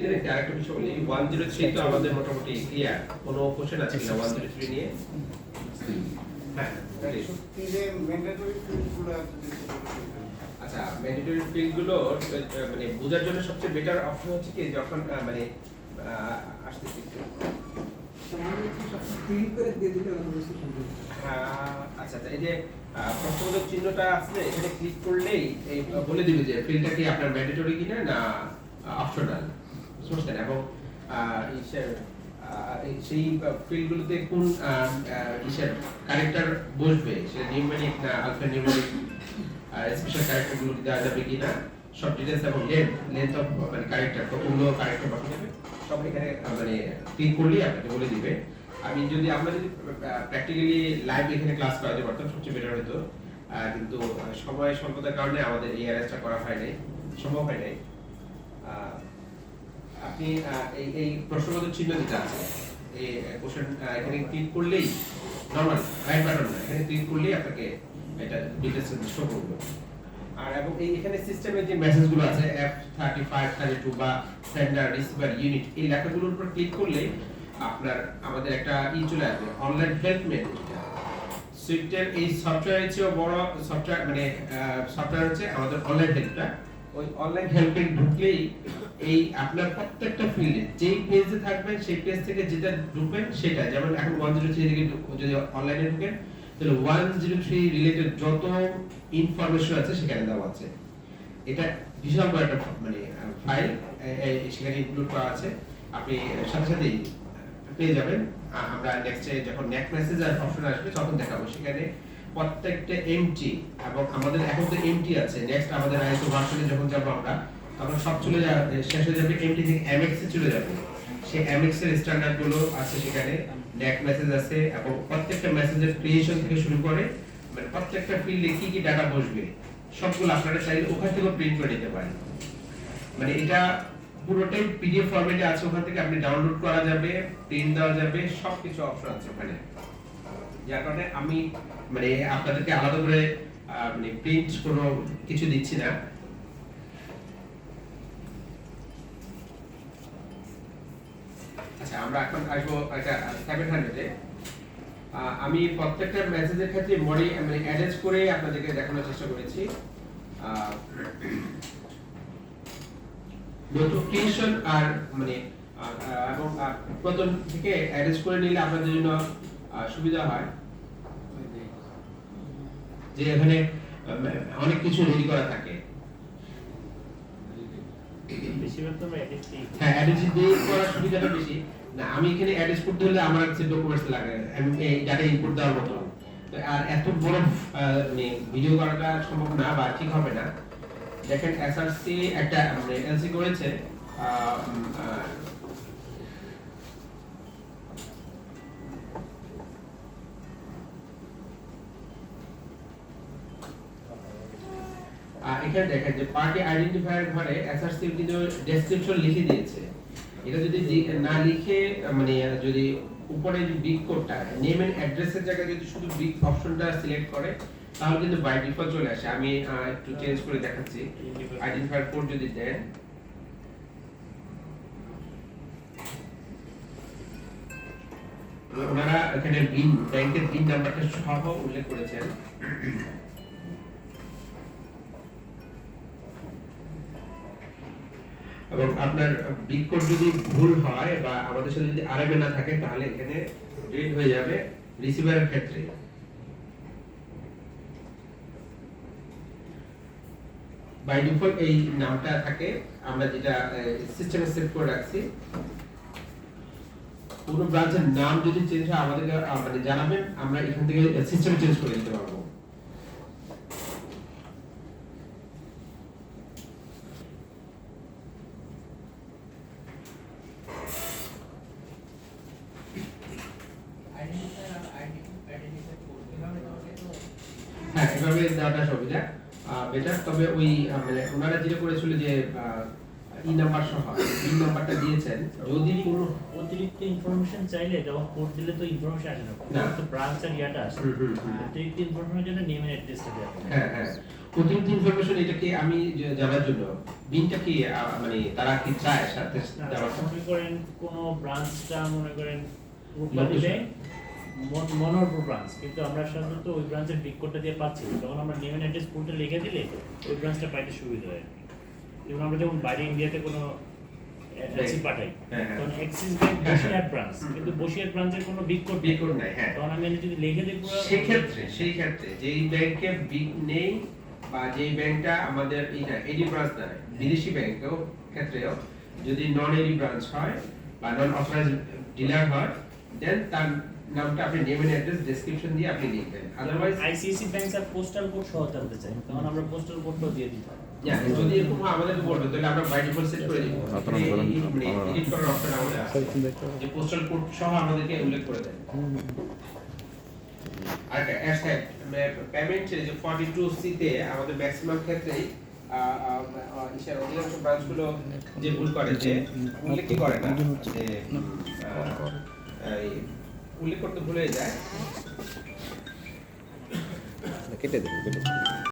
আরেকটা বিষয় বলি 103 তো আমাদের মোটামুটি ক্লিয়ার। কোনো কোশ্চেন আছে কিনা 103 নিয়ে? হ্যাঁ, আচ্ছা, ম্যান্ডেটরি ফিল্ডগুলো মানে বোঝার জন্য সবচেয়ে বেটার অপশন হচ্ছে কি যখন মানে আসতেছি আচ্ছা আচ্ছা, এই যে প্রশ্নবোধক চিহ্নটা আছে এখানে ক্লিক করলেই এই বলে দিবে যে ফিল্ডটা কি আপনার ম্যান্ডেটরি কিনা না অপশনাল, বুঝছেন? এবং সেই ফিল্ডগুলোতে কোন ইসের ক্যারেক্টার বসবে, সেটা নিউমেরিক না আলফানিউমেরিক, স্পেশাল ক্যারেক্টারগুলো দেওয়া যাবে কিনা, সব ডিটেইলস এবং লেন্থ অফ মানে ক্যারেক্টার, কতগুলো ক্যারেক্টার বসানো যাবে সব এখানে মানে ক্লিক করলেই আপনাকে বলে দিবে। আমি যদি আমরা যদি প্র্যাকটিক্যালি লাইভ এখানে ক্লাস করাতে পারতাম সবচেয়ে বেটার হতো, কিন্তু সময় স্বল্পতার কারণে আমাদের এই অ্যারেঞ্জটা করা হয় নাই, সম্ভব হয় নাই। আপনি এই প্রশ্নবোধক চিহ্ন যেটা আছে এই কোশ্চেন এখানে ক্লিক করলেই নরমাল রাইট বাটন না, এখানে ক্লিক করলেই আপনাকে এটা ডিটেইলস শো করবে। আর এবং এই এখানে সিস্টেমের যে মেসেজগুলো আছে F35 32 বা সেন্ডার রিসিভার ইউনিট, এই লেখাগুলোর উপর ক্লিক করলেই আপনার আমাদের একটা চলে আসবে অনলাইন হেল্প মেনু। সুইফটের এই সফটওয়্যারের চেয়ে বড় সফটওয়্যার মানে সফটওয়্যার হচ্ছে আমাদের অনলাইন হেল্পটা। ওই অনলাইন হেল্পে ঢুকলেই এই আপনার প্রত্যেকটা ফিল্ডে যেই পেজে থাকবেন সেই পেজ থেকে যেটা ঢুকবেন সেটা, যেমন এখন 103 থেকে যদি অনলাইনে ঢুকেন তাহলে 103 রিলেটেড যত ইনফরমেশন আছে সেখানে দেওয়া আছে। এটা বিশাল বড় একটা মানে ফাইল, সেখানে ইনক্লুড করা আছে, আপনি সাথে সাথেই পেয়ে যাবেন। আমরা নেক্সটে যখন নেক্সট মেসেজ আর অপশন আসবে তখন দেখাবো, সেখানে প্রত্যেকটা এমটি এবং আমাদের এখন তো এমটি আছে, নেক্সট আমাদের আইএসও ভার্সনে যখন যাব আমরা তখন সব চলে যাবে, শেষ হয়ে যাবে এমটি থেকে এমএক্স এ চলে যাবে। সেই এমএক্স এর স্ট্যান্ডার্ড গুলো আছে সেখানে, নেক্সট মেসেজ আছে এবং প্রত্যেকটা মেসেজের ক্রিয়েশন থেকে শুরু করে মানে প্রত্যেকটা ফিল্ডে কি কি ডাটা বসবে সবগুলো আপনারা চাইলে ওখান থেকে প্রিন্ট করে নিতে পারেন। মানে এটা পুরোটাই পিডিএফ ফরম্যাটে আছে, ওখান থেকে আপনি ডাউনলোড করা যাবে, প্রিন্ট দেওয়া যাবে, সবকিছু অপশন আছে ওখানে। যার কারণে আমি মানে আপনাদেরকে আলাদা করে মানে প্রিন্ট কোনো কিছু দিচ্ছি না। আচ্ছা, আমরা এখন আসবো একটা 700 এ। আমি প্রত্যেকটা মেসেজের ক্ষেত্রে মডি মানে অ্যাটাচ করে আপনাদেরকে দেখানোর চেষ্টা করেছি। নোটিফিকেশন আর মানে এবং প্রথম থেকে অ্যাটাচ করে নিলে আপনাদের জন্য সুবিধা হয় যে এখানে অনেক কিছু রেডি করা থাকে। বেশিরভাগ তো হ্যাঁ অ্যাটাচ দিয়ে করার সুবিধাটা বেশি না। আমি এখানে অ্যাটাচ করতে হলে আমার কাছে ডকুমেন্টস লাগে, আমি এই ডাটা ইনপুট দেওয়ার মতো, আর এত বড় মানে ভিডিও করাটা সম্ভব না বা ঠিক হবে না। দেখেন এসআরসি একটা মানে এলসি করেছে এখানে দেখেন যে পার্টি আইডেন্টিফায়ার ঘরে এসআরসি কিন্তু ডেসক্রিপশন লিখে দিয়েছে। এটা যদি না লিখে মানে যদি উপরে যে বিগ কোডটা নেম এন্ড অ্যাড্রেসের জায়গায় যদি শুধু বিগ অপশনটা সিলেক্ট করে তাহলে কিন্তু বাই ডিফল্ট চলে আসে। আমি একটু চেঞ্জ করে দেখাচ্ছি। আইডেন্টিফায়ার কোড যদি দেন, ওনারা এখানে বিন ব্যাংকের বিন নাম্বারটা সহ উল্লেখ করেছেন। এবং আপনার বিগ কোড যদি ভুল হয় বা আমাদের সাথে যদি আরএমএ না থাকে তাহলে এখানে রিড হয়ে যাবে রিসিভারের ক্ষেত্রে। বাই ডিফল্ট এই নামটা থাকে, আমরা যেটা সিস্টেমে সেভ করে রাখছি। কোনো ব্রাঞ্চের নাম যদি চেঞ্জ হয় আমাদেরকে মানে জানাবেন, আমরা এখান থেকে সিস্টেম চেঞ্জ করে দিতে পারবো। হ্যাঁ, এভাবে দেওয়াটা সুবিধা বেটার। তবে ওই মানে ওনারা যেটা করেছিল যে ই নাম্বার সহ ই নাম্বারটা দিয়েছেন, যদি কোনো অতিরিক্ত ইনফরমেশন চাইলে যখন কোড দিলে তো ইনফরমেশন আসে না, তো ব্রাঞ্চ আর ইয়াটা আসে। অতিরিক্ত ইনফরমেশনের জন্য নেম এন্ড অ্যাড্রেসটা দেওয়া। হ্যাঁ হ্যাঁ, প্রতিনিধি ইনফরমেশন এটা কি আমি জানার জন্য বিনটা কি মানে তারা কি চায় সাথে দেওয়ার মনে করেন কোন ব্রাঞ্চটা মনে করেন রূপা Location. দিলে মনোরপুর ব্রাঞ্চ, কিন্তু আমরা সাধারণত ওই ব্রাঞ্চের বিগ কোডটা দিয়ে পাচ্ছি না। তখন আমরা নেম এন্ড অ্যাড্রেস পুরোটা লিখে দিলে ওই ব্রাঞ্চটা পাইতে সুবিধা হয়। যেমন আমরা যখন বাইরে ইন্ডিয়াতে কোনো অ্যাড্রেস পাঠাই, হ্যাঁ, হ্যাঁ। তখন অ্যাক্সিস ব্যাংক বসিরহাট ব্রাঞ্চ, কিন্তু বসিরহাট ব্রাঞ্চের কোনো বিগ কোড বিগ কোড নাই, হ্যাঁ। তখন আমি যদি লিখে দিই পুরো সেই ক্ষেত্রে যেই ব্যাংকে বিগ নেই বা যেই ব্যাংকটা আমাদের এডি ব্রাঞ্চ না, বিদেশি ব্যাংকেও ক্ষেত্রেও যদি নন এডি ব্রাঞ্চ হয় বা নন অথরাইজড ডিলার হয়, দেন তার নামটা আপনি নেম এন্ড অ্যাড্রেস ডেসক্রিপশন দিয়ে আপনি লিখবেন। আদারওয়াইজ আইসিআইসি ব্যাংক আর পোস্টাল কোড সহ জানতে চাই, তখন আমরা পোস্টাল কোডটাও দিয়ে দিই। যদি এরকম হয় আমাদেরকে বলবেন, তাহলে আমরা বাই ডিফল্ট সেট করে দিব। এডিট করার অপশন আমাদের আছে, যে পোস্টাল কোড সহ আমাদেরকে উল্লেখ করে দেন। আর হ্যাশট্যাগ পেমেন্ট যে 42C তে আমাদের ম্যাক্সিমাম ক্ষেত্রেই ইশার অধিকাংশ ব্রাঞ্চগুলো যে ভুল করে যে উল্লেখ করে না, যে উল্লেখ করতে ভুলে যায়। কেটে দেবো